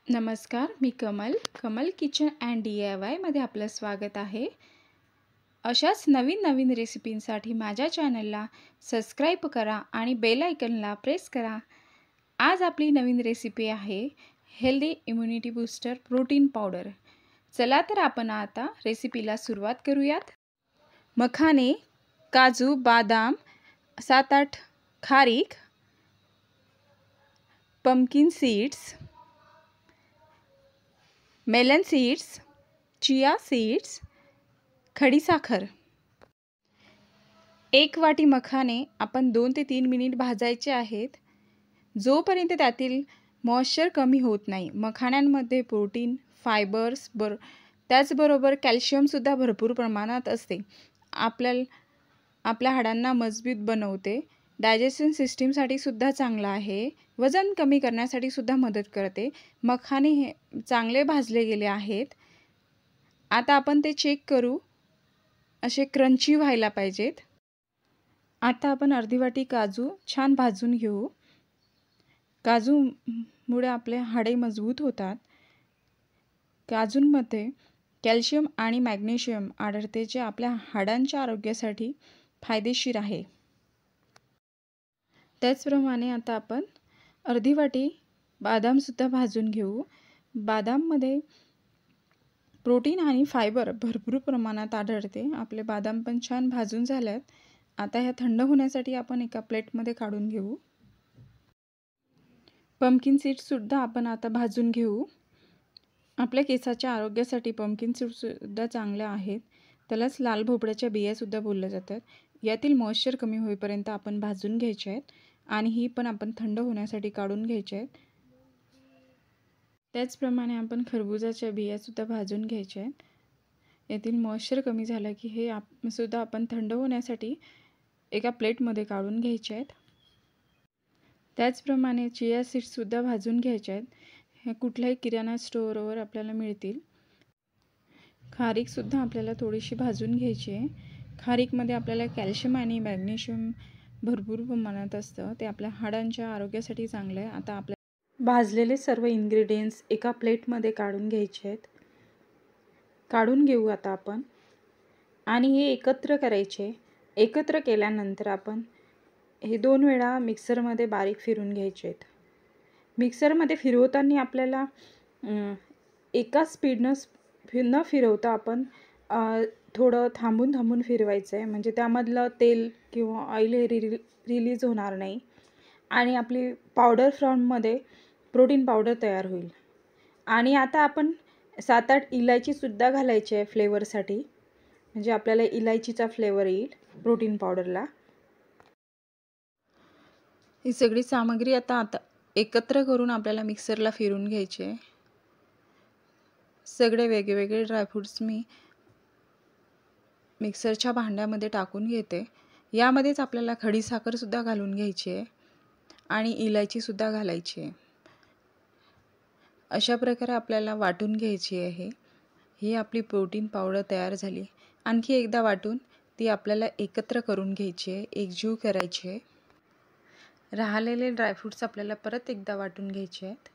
नमस्कार, मी Kamal kitchen and DIYमध्ये आपलं स्वागत आहे. अशाच नवीन रेसिपींसाठी माझ्या चॅनलला सबस्क्राईब करा आणि बेल आयकनला प्रेस करा. आज आपली नवीन रेसिपी आहे healthy immunity booster protein powder. चला तर आपण आता रेसिपीला सुरुवात करूयात. मखाने, काजू, बदाम, 7-8 खारीक, pumpkin seeds, melon seeds, chia seeds, खडीसाखर. 1 वाटी मखाने आपण 2 ते 3 मिनिट भाजायचे आहेत, जोपर्यंत त्यातील मॉइश्चर कमी होत नाही. मखाण्यांमध्ये प्रोटीन, फायबर्स त्याचबरोबर कॅल्शियमसुद्धा भरपूर प्रमाणात असते. आपल्या हाडांना मजबूत बनवते. डायजेशन सिस्टीमसाठी सुद्धा चांगला आहे. वजन कमी करण्यासाठी सुद्धा मदत करते. मखाने हे चांगले भाजले गेले आहेत. आता आपण ते चेक करू. असे क्रंची व्हायला पाहिजेत. आता आपण अर्धी वाटी काजू छान भाजून घेऊ. काजूमुळे आपले हाडे मजबूत होतात. काजूंमध्ये कॅल्शियम आणि मॅग्नेशियम आढळते, जे आपल्या हाडांच्या आरोग्यासाठी फायदेशीर आहे. त्याचप्रमाणे आता आपण अर्धी वाटी बदामसुद्धा भाजून घेऊ. बदाममध्ये प्रोटीन आणि फायबर भरपूर प्रमाणात आढळते. आपले बदाम पण छान भाजून झाल्यात. आता ह्या थंड होण्यासाठी आपण एका प्लेटमध्ये काढून घेऊ. पंपकिन सीड्ससुद्धा आपण आता भाजून घेऊ. आपल्या केसाच्या आरोग्यासाठी पंपकिन सीड्ससुद्धा चांगल्या आहेत. त्यालाच लाल भोपळ्याच्या बियासुद्धा बोलल्या जातात. यातील मॉइश्चर कमी होईपर्यंत आपण भाजून घ्यायचे आहेत आणि ही पण आपण थंड होण्यासाठी काढून घ्यायचे आहेत. त्याचप्रमाणे आपण खरबुजाच्या बियासुद्धा भाजून घ्यायच्या आहेत. यातील मॉइश्चर कमी झालं की हे सुद्धा आपण थंड होण्यासाठी एका प्लेटमध्ये काढून घ्यायचे आहेत. त्याचप्रमाणे चिया सीड्ससुद्धा भाजून घ्यायचे आहेत. हे कुठल्याही किराणा स्टोअरवर आपल्याला मिळतील. खारीकसुद्धा आपल्याला थोडीशी भाजून घ्यायची आहे. खारीकमध्ये आपल्याला कॅल्शियम आणि मॅग्नेशियम भरपूर प्रमाणात असतं. ते आपल्या हाडांच्या आरोग्यासाठी चांगलं आहे. आता आपल्या भाजलेले सर्व इन्ग्रेडियंट्स एका प्लेटमध्ये काढून घ्यायचे आहेत. काढून घेऊ आता आपण आणि हे एकत्र करायचे. एकत्र केल्यानंतर आपण हे 2 वेळा मिक्सरमध्ये बारीक फिरून घ्यायचे आहेत. मिक्सरमध्ये फिरवताना आपल्याला एका स्पीडनं न फिरवता आपण थोडं थांबून फिरवायचं आहे. म्हणजे त्यामधलं तेल किंवा ऑइल हे रिलीज होणार नाही आणि आपली पावडर फॉर्ममध्ये प्रोटीन पावडर तयार होईल. आणि आता आपण 7-8 इलायचीसुद्धा घालायची आहे फ्लेवरसाठी. म्हणजे आपल्याला इलायचीचा फ्लेवर येईल प्रोटीन पावडरला. ही सगळी सामग्री आता एकत्र करून आपल्याला मिक्सरला फिरून घ्यायची आहे. सगळे वेगवेगळे ड्रायफ्रूट्स मी मिक्सरच्या भांड्यामध्ये टाकून घेते. यामध्येच आपल्याला खडीसाखरसुद्धा घालून घ्यायची आहे आणि इलायचीसुद्धा घालायची आहे. अशा प्रकारे आपल्याला वाटून घ्यायची आहे. ही आपली प्रोटीन पावडर तयार झाली. आणखी एकदा वाटून ती आपल्याला एकत्र करून घ्यायची आहे, एकजीव करायची आहे. राहिलेले ड्रायफ्रूट्स आपल्याला परत एकदा वाटून घ्यायचे आहेत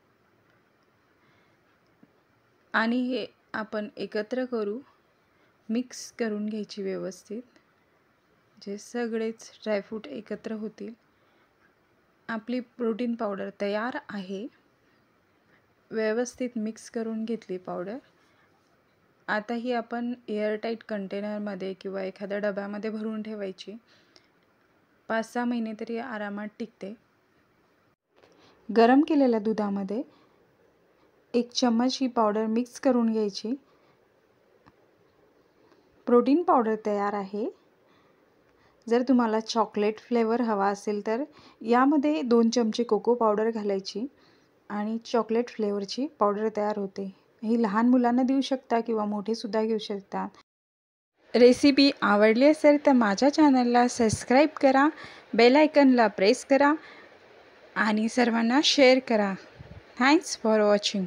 आणि हे आपण एकत्र करू. मिक्स करून घ्यायची व्यवस्थित, जे सगळेच ड्रायफ्रूट एकत्र होतील. आपली प्रोटीन पावडर तयार आहे. व्यवस्थित मिक्स करून घेतली पावडर. आता ही आपण एअरटाईट कंटेनरमध्ये किंवा एखाद्या डब्यामध्ये भरून ठेवायची. 5-6 महिने तरी आरामात टिकते. गरम केलेल्या दुधामध्ये 1 चम्मच ही पावडर मिक्स करून घ्यायची. प्रोटीन पावडर तयार आहे. जर तुम्हाला चॉकलेट फ्लेवर हवा असेल तर यामध्ये 2 चमचे कोको पावडर घालायची आणि चॉकलेट फ्लेवरची पावडर तयार होते. ही लहान मुलांना देऊ शकता किंवा मोठेसुद्धा घेऊ शकतात. रेसिपी आवडली असेल तर माझ्या चॅनलला सबस्क्राईब करा, बेल आयकनला प्रेस करा आणि सर्वांना शेअर करा. Thanks for watching.